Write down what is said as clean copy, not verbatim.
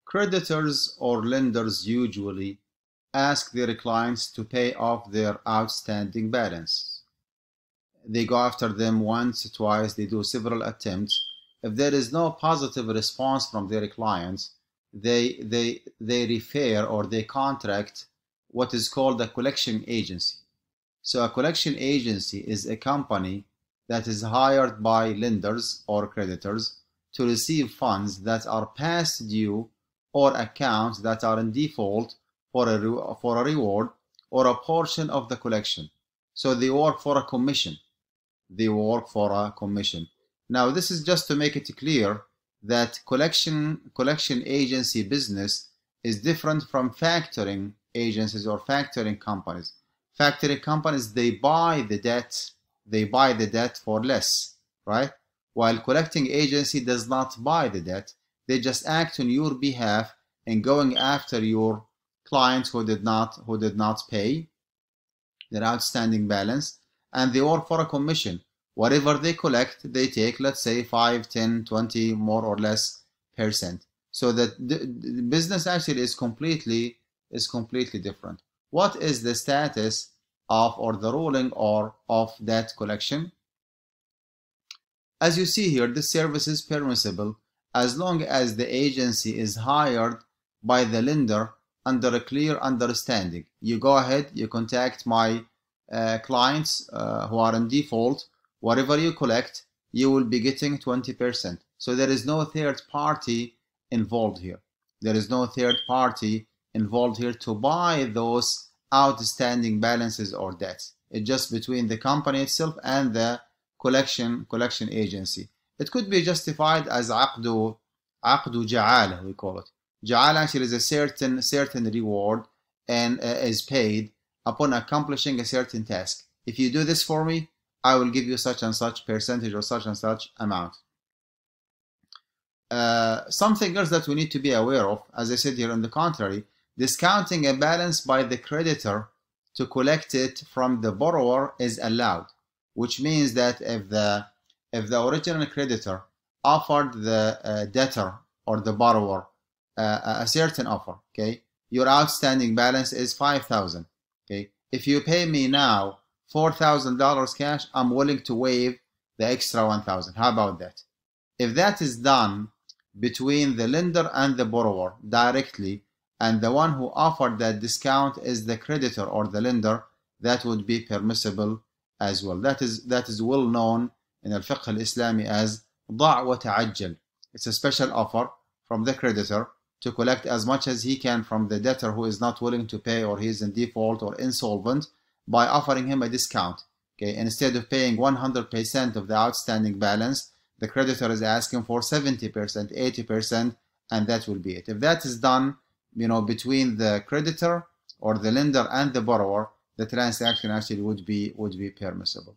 Creditors or lenders usually ask their clients to pay off their outstanding balance. They go after them once, twice, they do several attempts. If there is no positive response from their clients, they refer or they contract what is called a collection agency. So a collection agency is a company that is hired by lenders or creditors to receive funds that are past due or accounts that are in default for a reward or a portion of the collection. So they work for a commission. Now this is just to make it clear that collection agency business is different from factoring agencies or factoring companies. Factoring companies, they buy the debt for less, right? While collecting agency does not buy the debt, they just act on your behalf in going after your clients who did not pay their outstanding balance, and they work for a commission. Whatever they collect, they take, let's say 5, 10, 20 more or less %. So that the business actually is completely different. What is the status of or the ruling of debt collection? As you see here, this service is permissible as long as the agency is hired by the lender under a clear understanding. You go ahead, you contact my clients who are in default. Whatever you collect, you will be getting 20%. So there is no third party involved here. There is no third party involved here to buy those outstanding balances or debts. It's just between the company itself and the collection agency. It could be justified as عقد جعالة, we call it. Ja'ala actually is a certain reward and is paid upon accomplishing a certain task. If you do this for me, I will give you such and such percentage or such and such amount. Something else that we need to be aware of, as I said here, on the contrary, discounting a balance by the creditor to collect it from the borrower is allowed, which means that if the original creditor offered the debtor or the borrower a certain offer, okay, your outstanding balance is $5,000. Okay, if you pay me now $4,000 cash, I'm willing to waive the extra $1,000. How about that? If that is done between the lender and the borrower directly, and the one who offered that discount is the creditor or the lender, that would be permissible as well. That is well known in al-fiqh al-Islami as ضع وتعجل. It's a special offer from the creditor to collect as much as he can from the debtor who is not willing to pay or he is in default or insolvent by offering him a discount. Okay, instead of paying 100% of the outstanding balance, the creditor is asking for 70%, 80%, and that will be it. If that is done, between the creditor or the lender and the borrower, the transaction actually would be permissible.